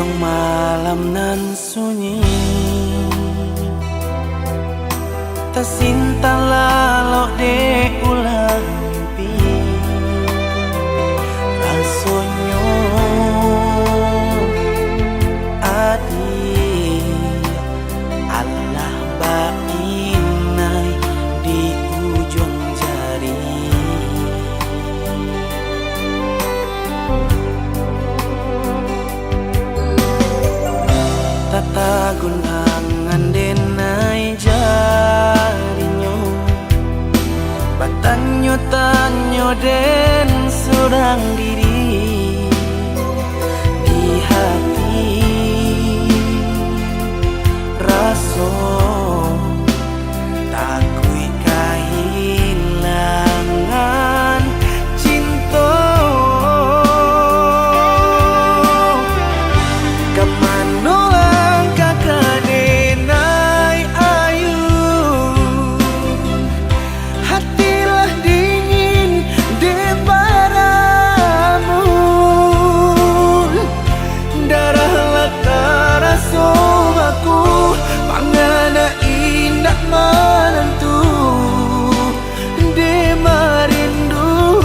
ujung malam nan sunyi, tersinta lalu de ulang mimpi. Rasonyo adi Allah bainai di ujung jari. Tata gunangan denai jarinyo, batanyo tanyo den surang diri di hati. Raso takui kehilangan cinta. Kemana langkah kadenai ayu, hatilah dingin di padamu. Darahlah terasa aku, pangana indah menentu di merindu.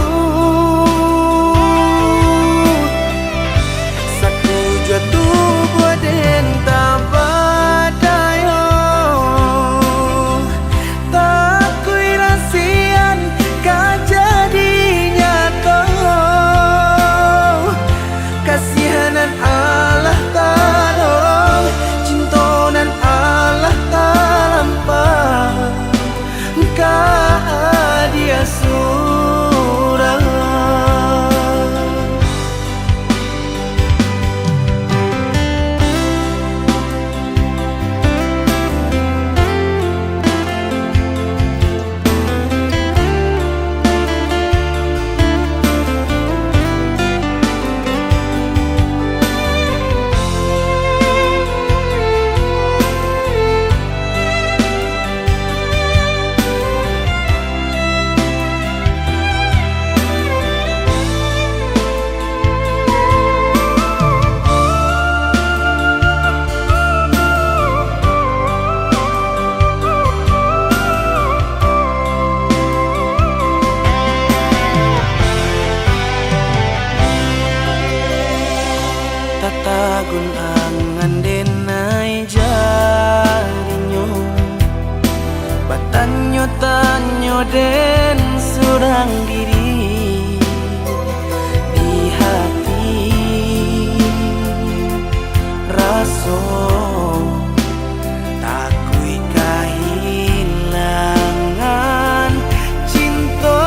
Satu jatuh buat entah badayo, tak kui rasian kajadinya kau. Kasihanan Allah tolong, cintonan Allah talampa, kah dia surang. Tata gunangan denai jarinyo, batanyo tanyo den surang diri di hati. Raso takui kehilangan cinta.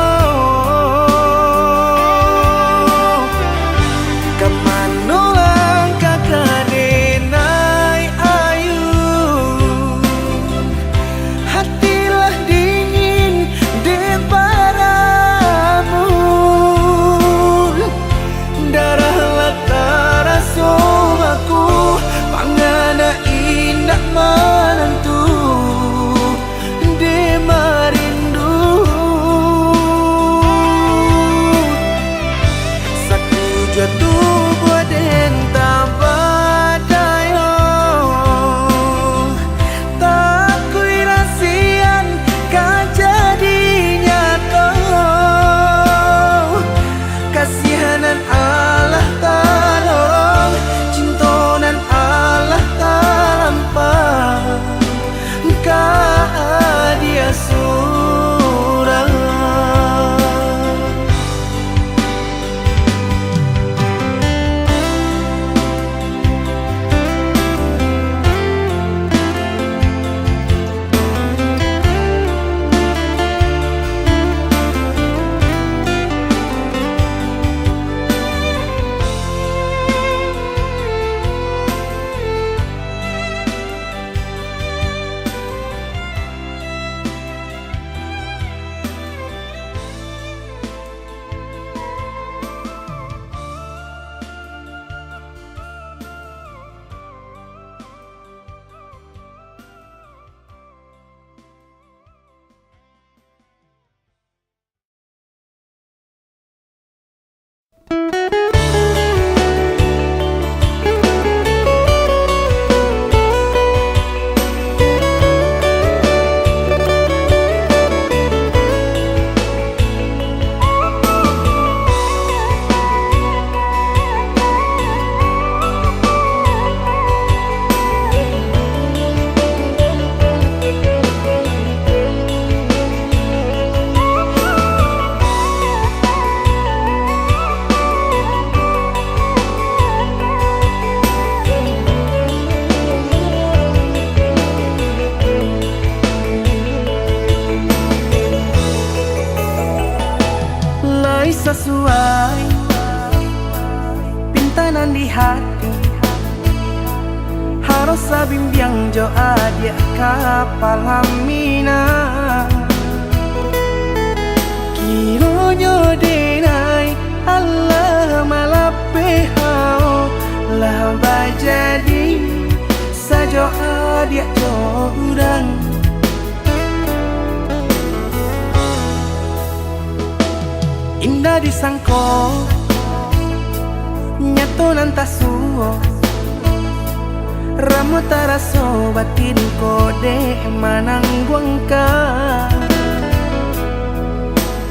Kemana langkah kadenai ayu, hatilah dingin di padamu. Darahlah terasa aku, pangana indah menentu di merindu. Satu jatuh buat entah badayo, tak kui rasian kajadinya kau. Kasihanan Allah tolong, cintonan Allah talampa, kah dia surang. di hati. Harus sabimbiang jo adia kapal hamina. Kironyo denai Allah malape hao lah bajadi sajo adia jo urang. Indah disangko nyato nantasuo ramu taraso batin kode manang buangka.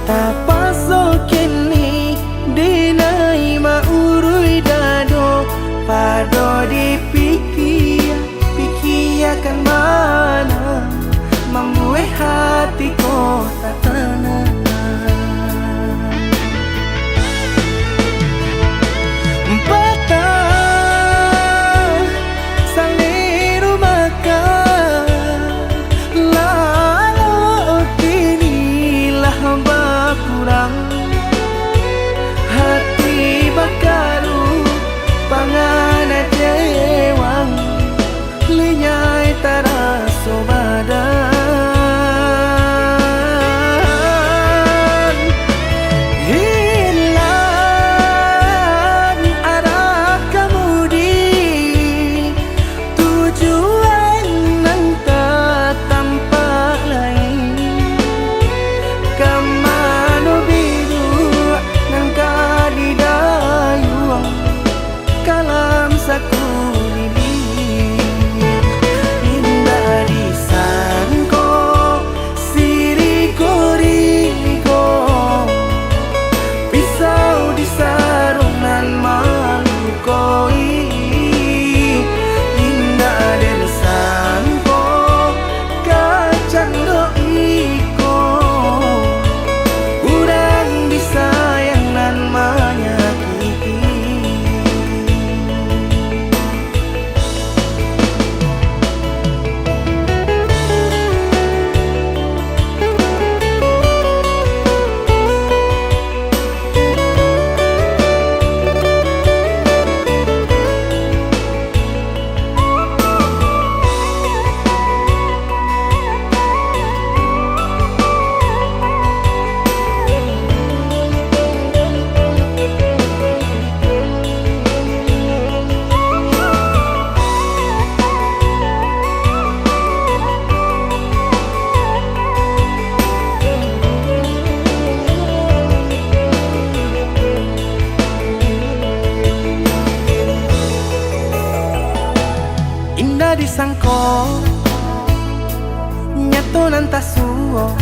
Tapaso kini dinai maurui dado pado dipikir pikirkan mana membuat hatiku tak tenang. Hati bakaru pangana jewang linyai taraso badan. Hilang arah kemudi tujuan nang tak tampak lain. Kamano biru nang kadidayuang kalam sakulilit. Indah disangko siriko-riko pisau di sarungan malukoi. Indah disangko kacang doiko urang disayang nan menyakiti. Indah disangko nyato nantasuo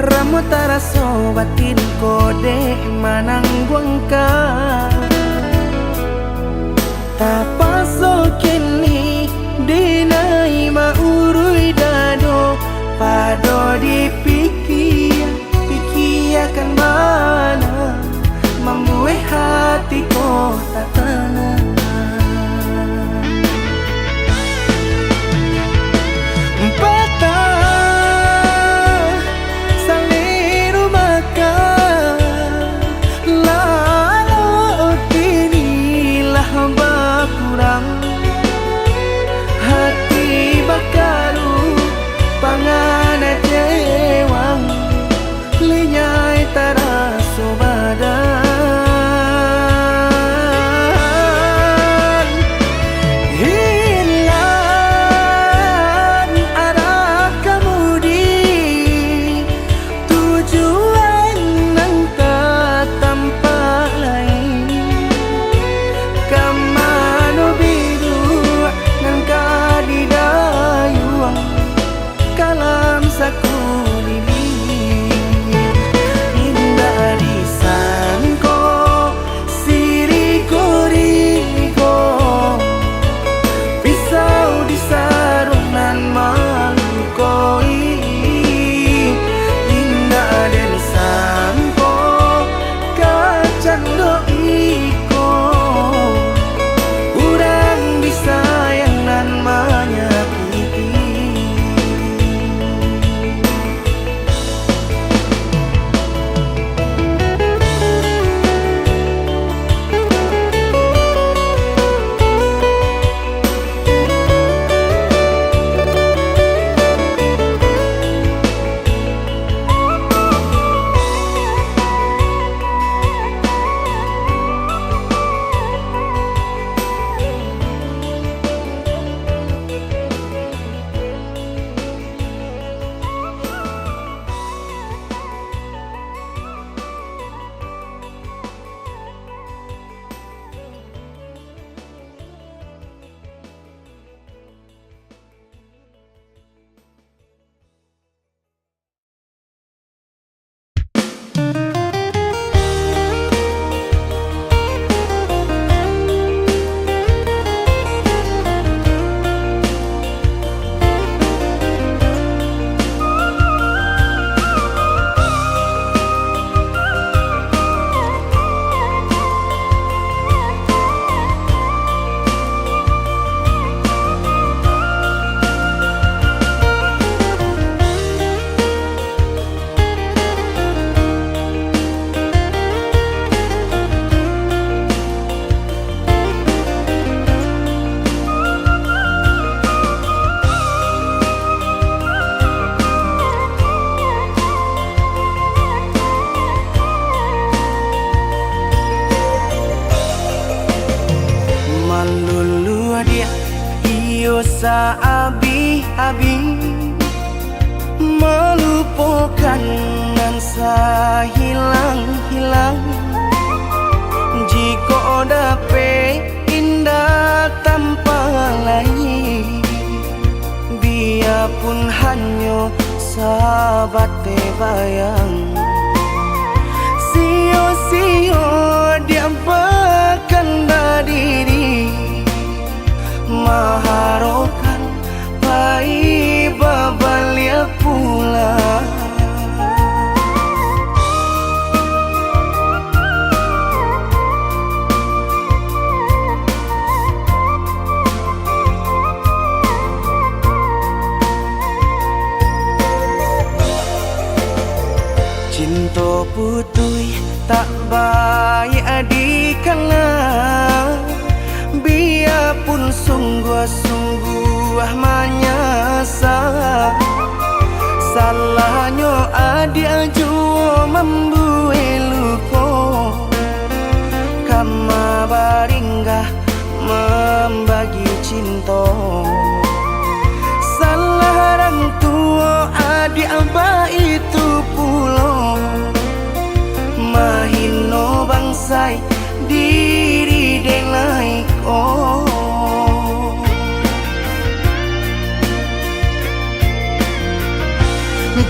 ramu taraso batin kode manang buangka. Tapaso kini dinai maurui dado pado dipikir pikirkan mana membuat hatiku tak tenang. Hati bakaru pangana jewang linyai taraso badan. dosa abi-abi, melupakan nan hilang-hilang. Jika dapat indah tanpa lain, biarpun hanya sahabat bayang. Sio-sio dia bahkan diri maharokan pai babalia pula. Cinta putui tak baik adikana, biarpun sungguh-sungguh menyasa. Salahnya adik jua membuat luka, kama baringgah membagi cinta. Salah orang tua adik abah itu pulau, mahino bangsai diri denai ko.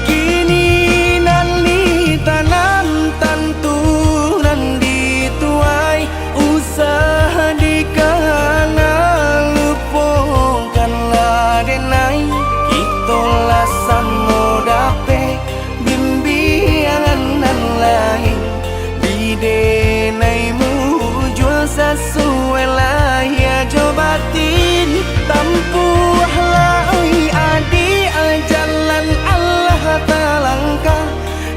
Kini nali tanam tantu nan dituai, usaha dikana lupakanlah denai. Itolah samo dape bimbingan nan lain, bidenaimu jual sesuai lah ya jobatin. Tampuhlah oi adi jalan Allah talangkah,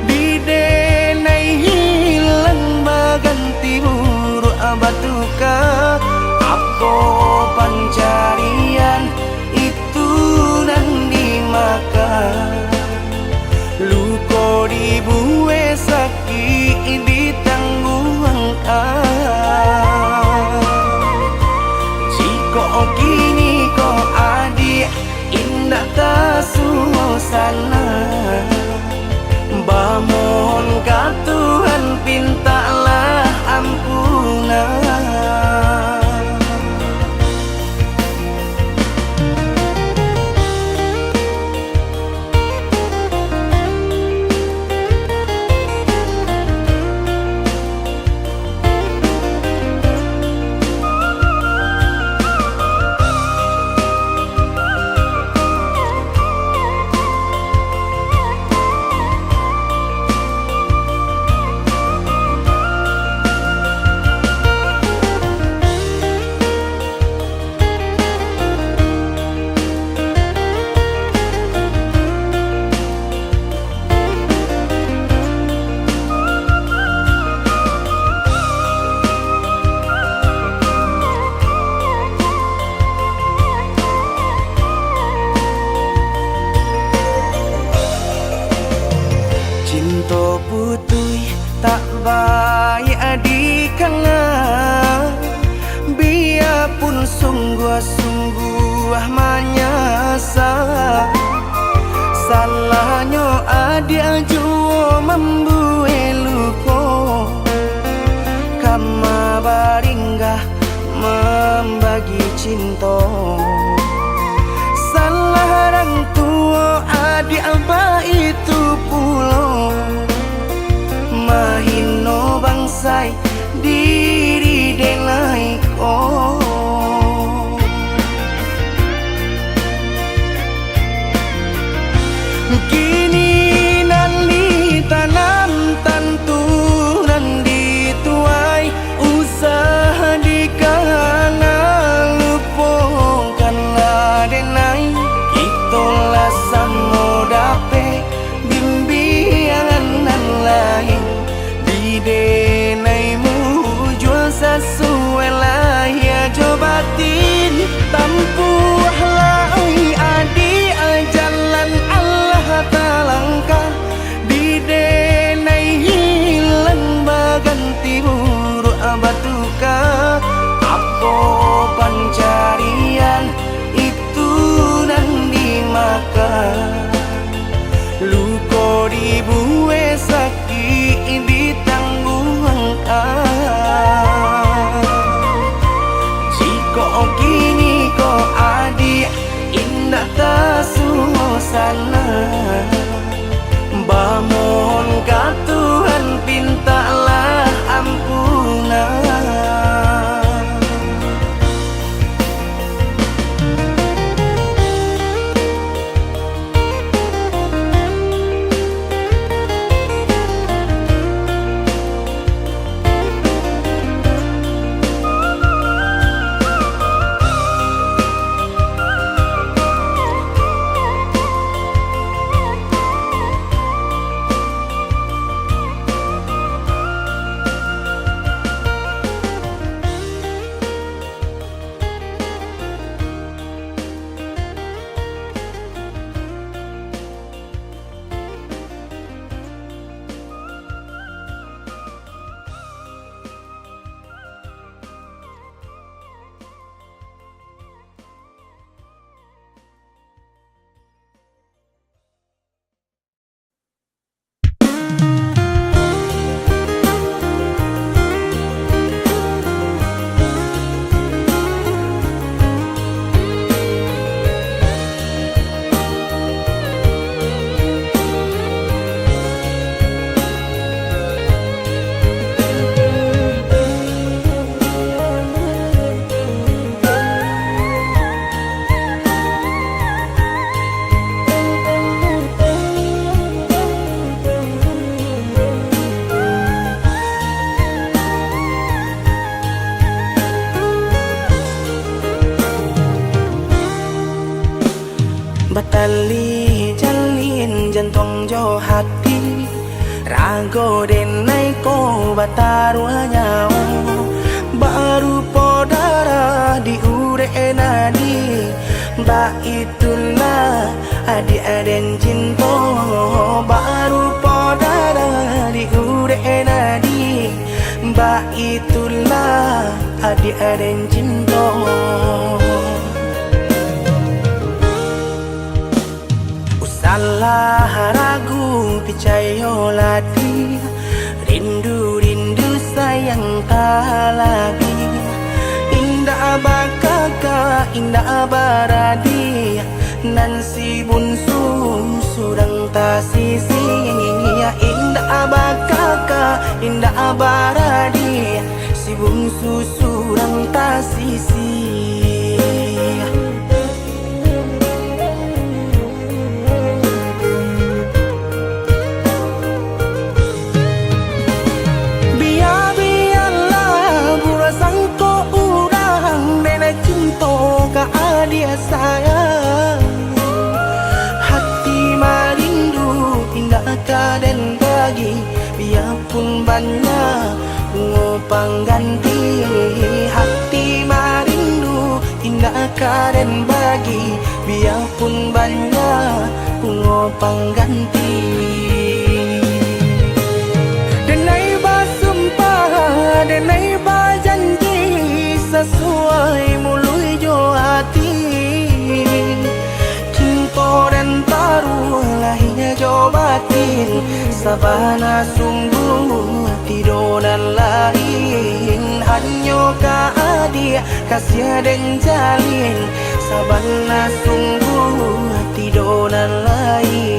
bidenai hilang baganti buruk abatuka. Aku pencarian itu dan dimakan, luko dibuat sakit ditangguhkan. Jika kini kau adik indah tak suasana, bamohon ka Tuhan pintalah ampunan. Cinta putui tak baik adikana, biarpun sungguh-sungguh menyasa. Salahnya adik jua membuat luka, kama baringgah membagi cinta. Salah orang tua adik abah itu pulau, mahino bangsai diri denai ko. Kini nali tanam tantu nan dituai, usaha dikana lupakanlah denai. Itolah samo dape bimbingan nan lain, bidenaimu jual sesuai lah ya sana. Bamohon ka Tuhan, pintalah ampunan. Batali jalin jantung jo hati, rago denai ko batarua nyawa. Baru podara di ure nadi, ba itulah adi aden cinta. Baru podara di ure nadi, ba itulah adi aden cinta. Salah ragu picayo lati, rindu sayang tak lagi. Indah bakaka indah baradi, nan si bunsu surang tak sisi. Indah bakaka indah baradi, si bungsu surang tak sisi. Dia sayang, hati marindu indah kaden bagi, biarpun banyak bunga pengganti. Hati marindu indah kaden bagi, biarpun banyak bunga pengganti. Denai basumpah, denai bajanji, sesuai mului jo hati. Cinta dan taruh lahirnya jo batin, sabana sungguh tidur dan lain. Hanya ka adia kasih dan jalin, sabana sungguh tidur dan lain.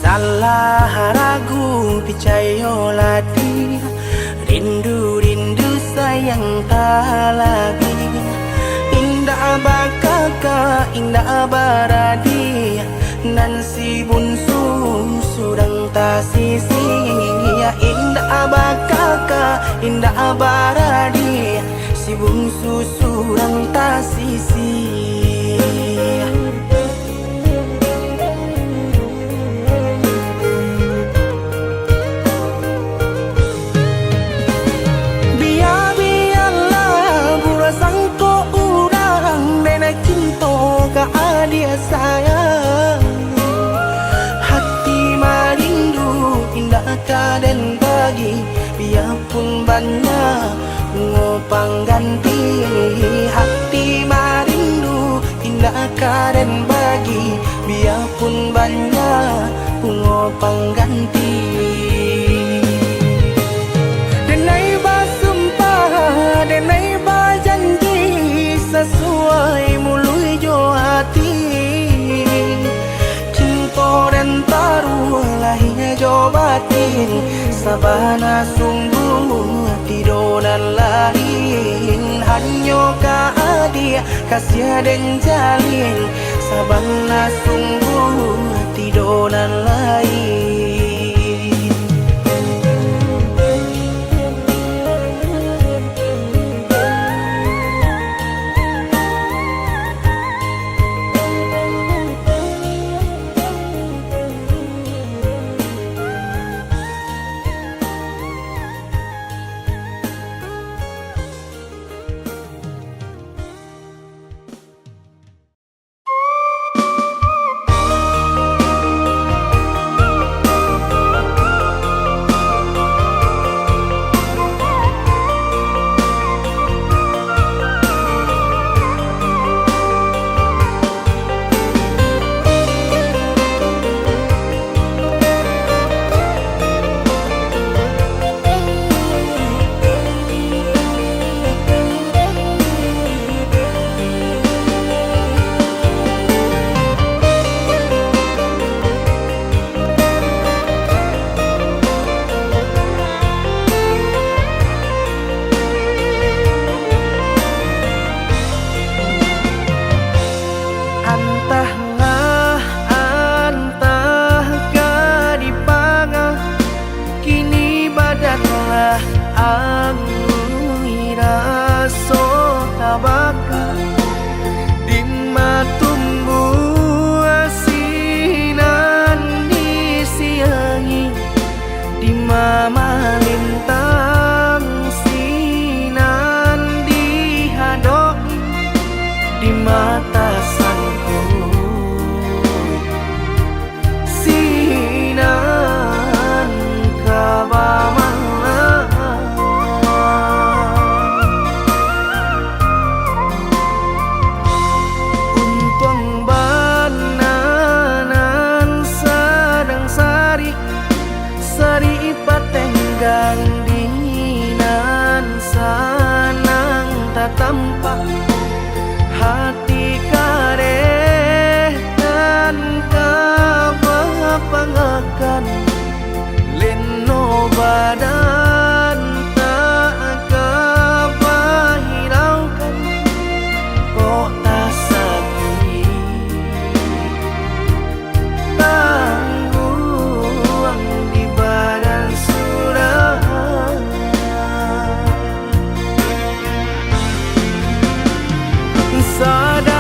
Salah ragu picayo lati, rindu sayang tak lagi. Indah bakaka indah baradi, nan si bunsu surang tak sisi. Indah bakaka indah baradi, si bungsu surang tak sisi. hanya bunga pengganti. Denai bersumpah, denai berjanji, sesuai mulut jo hati. Cinta dan taruh lahirnya jo batin, sabana sungguh tidur dan lain. Hanya dia kasih dan jalin, sabana sungguh tidur dan lain. Badan tak kebahiraukan, kok tak sakit tangguang di badan sudah. Sadar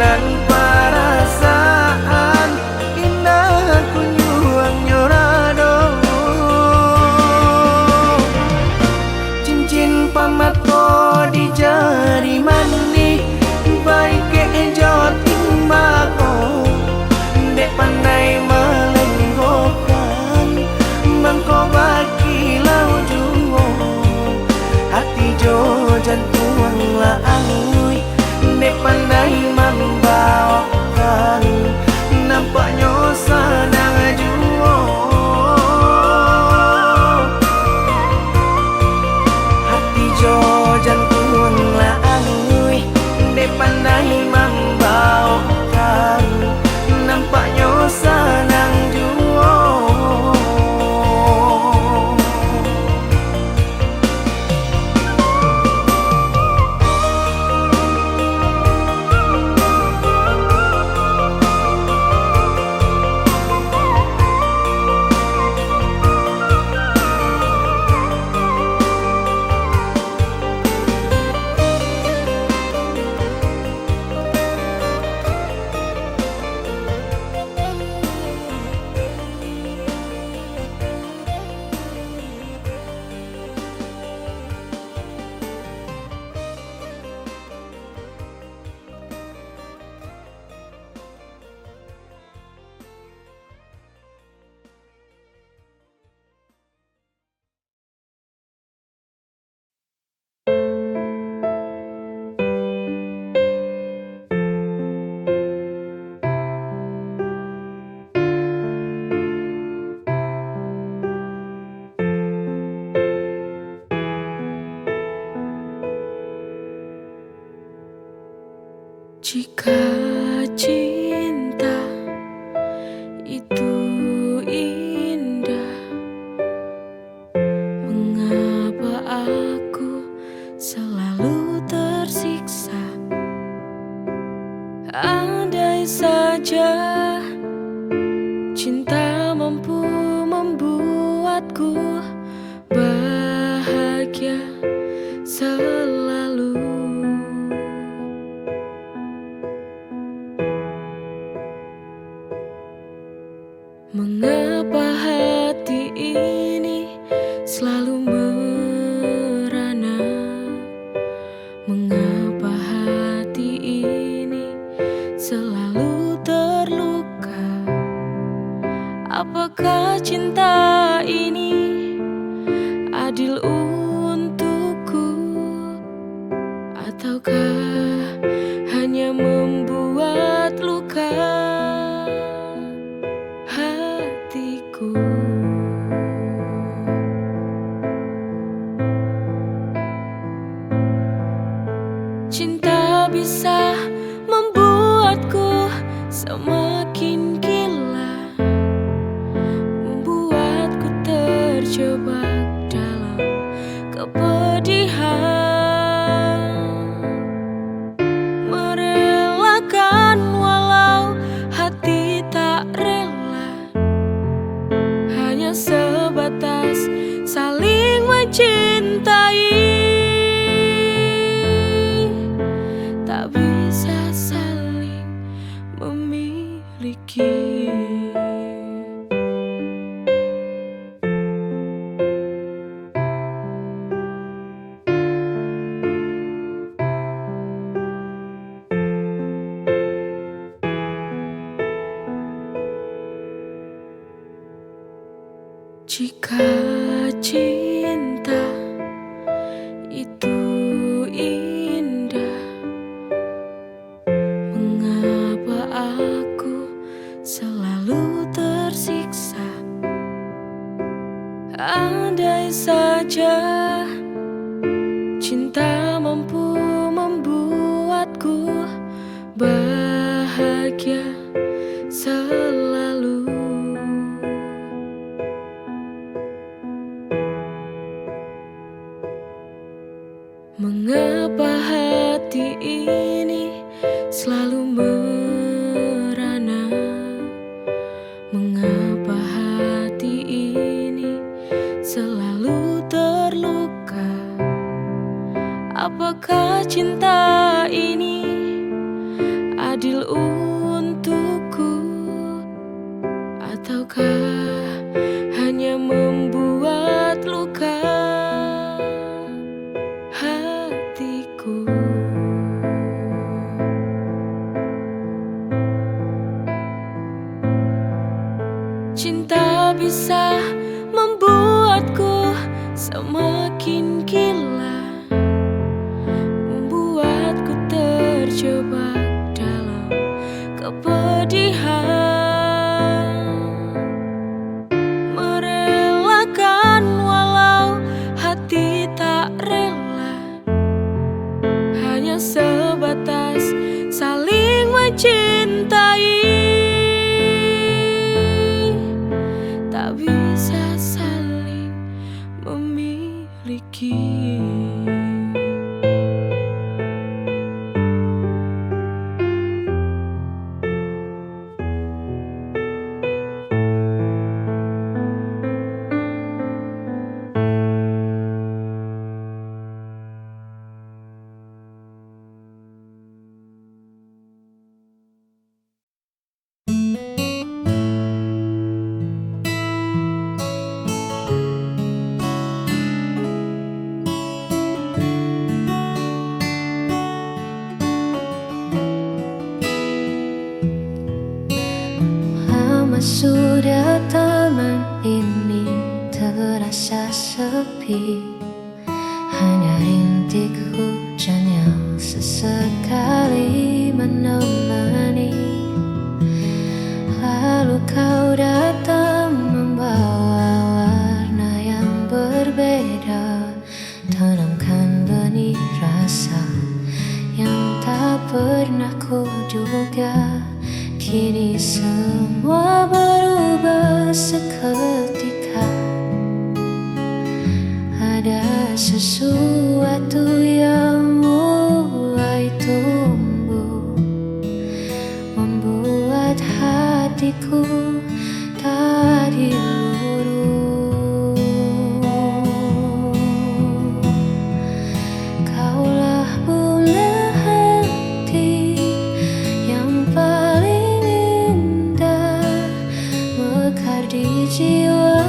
dengan perasaan indah ku nyuang nyorado. Cincin pamato di jari mani baik ke joting mako dek pandai melenggokan mangko baki lau juo hati jo jantung la angui dek pandai membawakan nampaknya sedang juo hati jo jantung la angui dek pandai membawakan nampaknya sedang juo. Jika cinta itu indah, mengapa aku selalu tersiksa? Andai saja cinta mampu membuatku bahagia selalu. Mengapa hati ini selalu merana? Mengapa hati ini selalu terluka? Apakah cinta ini adil untukku? Ataukah hanya membuat luka hatiku? Cinta bisa membuatku semakin gila, membuatku terjebak dalam kepedihan, merelakan walau hati tak rela, hanya sebatas saling mencintai, tak bisa saling memiliki. Jika cinta itu indah, mengapa aku selalu tersiksa? Andai saja cinta mampu membuatku bahagia. bahagia selalu. untukku, ataukah hanya membuat luka hatiku? Cinta bisa membuatku semakin gila, membuatku terjebak dalam kepedihan, merelakan walau hati tak rela, hanya sebatas saling mencintai, tak bisa saling memiliki. Lama sudah taman ini terasa sepi, hanya rintik hujan yang sesekali menemani. Lalu kau datang membawa warna yang berbeda, tanamkan benih rasa yang tak pernah kuduga. Kini semua berubah seketika, ada sesuatu yang mulai tumbuh, membuat hatiku tak diluru. Kaulah bunga hati yang paling indah, mekar di jiwa,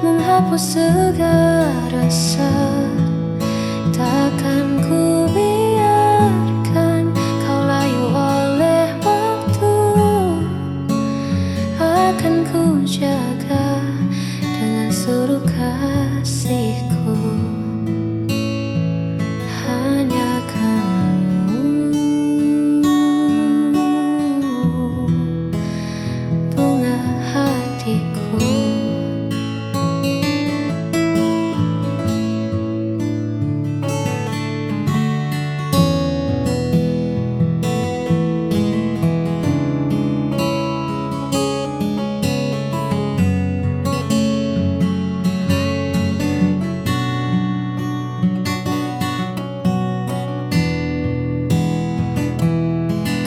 menghapus segala rasa. Takkan ku biarkan kau layu oleh waktu, akan ku jaga dengan seluruh kasihku. Hanya kamu, bunga hatiku.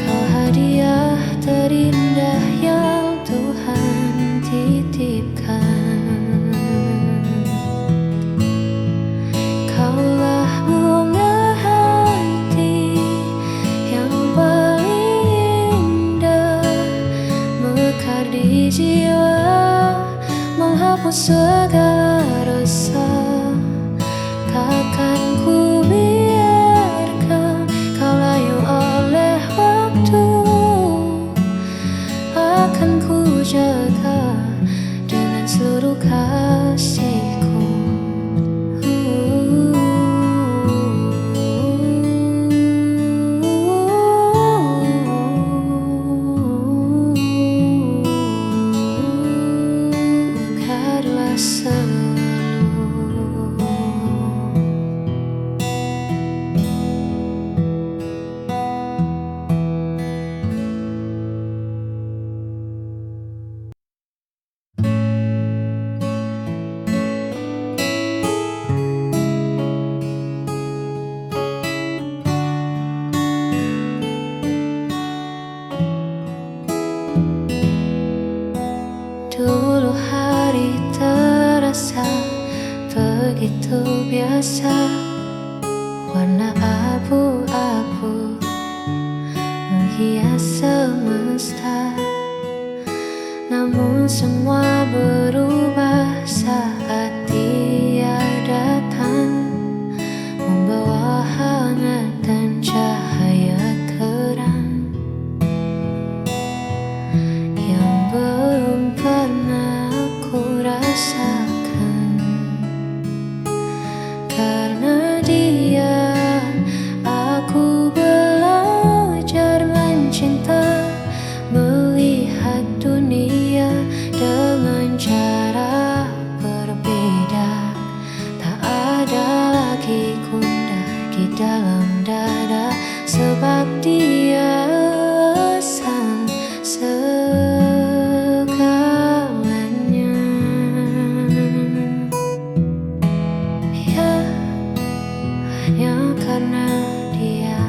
Kau hadiah terindah yang Tuhan titipkan. Kaulah bunga hati yang paling indah, mekar di jiwa, menghapus segala rasa. Takkan ku biarkan kau layu oleh waktu, akan ku jaga dengan seluruh kasihku. Mekarlah selalu. Namun semua berubah saat dia datang, membawa hangat dan cahaya terang yang belum pernah aku rasakan. Karena dia, aku belajar mencinta, melihat dunia dengan cara berbeda. Tak ada lagi gundah di dalam dada, sebab dia alasan segalanya. Ya, hanya karena dia.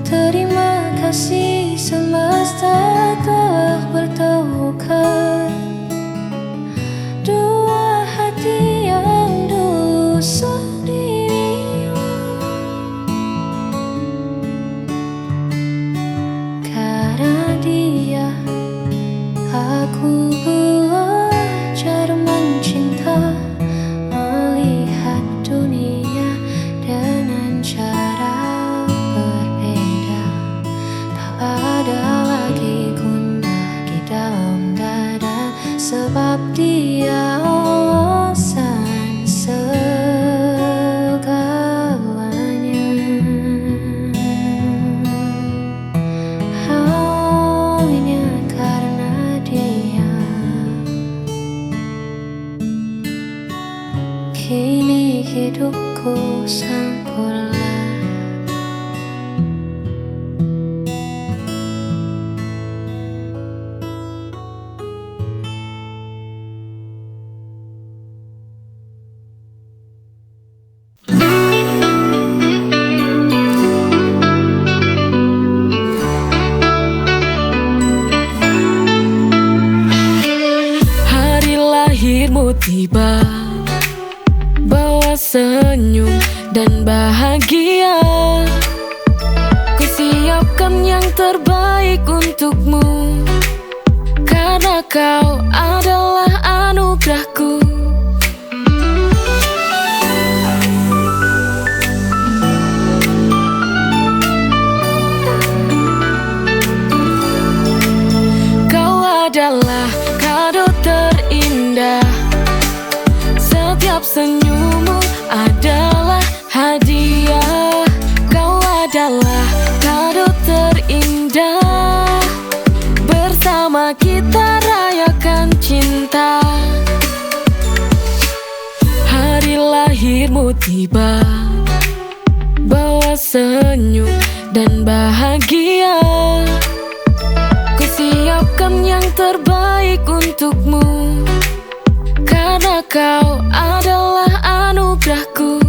Terima kasih semesta telah bertemukan dua hati yang dulu sendiri. Karena dia, aku belajar mencinta, melihat dunia dengan cara berbeda. Tak ada lagi gundah di dalam dada, sebab dia alasan segalanya. Hanya karena dia, kini hidupku sempurna. Hari lahirmu tiba, bawa senyum dan bahagia. Kusiapkan yang terbaik untukmu, karena kau adalah anugerahku. Kau adalah kado terindah, setiap senyummu adalah hadiah. Kau adalah kado terindah, bersama kita rayakan cinta. Hari lahirmu tiba, bawa senyum dan bahagia. Kusiapkan yang terbaik untukmu, karena kau adalah anugerahku.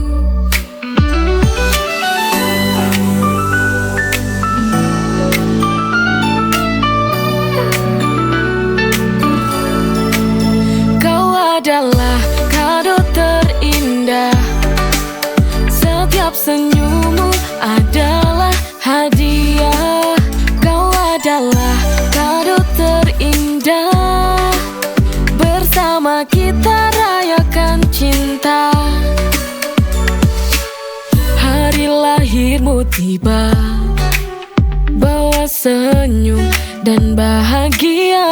Kau adalah kado terindah, setiap senyummu adalah hadiah. Kau adalah kado terindah, bersama kita rayakan cinta. Hari lahirmu tiba, bawa senyum dan bahagia.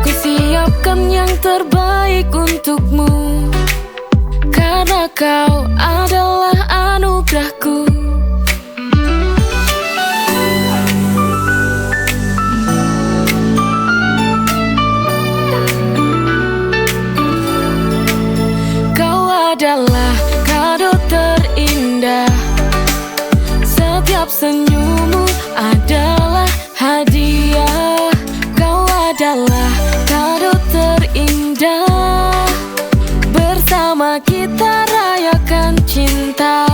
Kusiapkan yang terbaik untukmu, karena kau adalah anugerahku. Kau adalah kado terindah, setiap senyummu adalah hadiah. Kau adalah kado terindah, bersama kita rayakan cinta.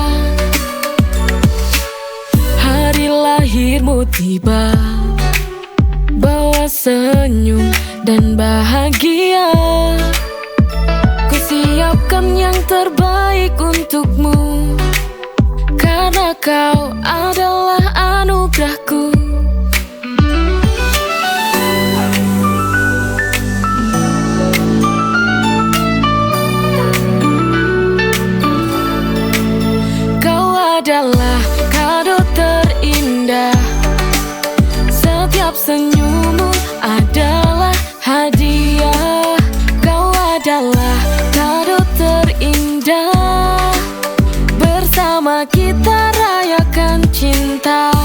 Hari lahirmu tiba, senyum dan bahagia. Ku siapkan yang terbaik untukmu, karena kau adalah anugerahku. Kau adalah kado terindah, setiap senyummu adalah hadiah. Kau adalah kado terindah, bersama kita rayakan cinta.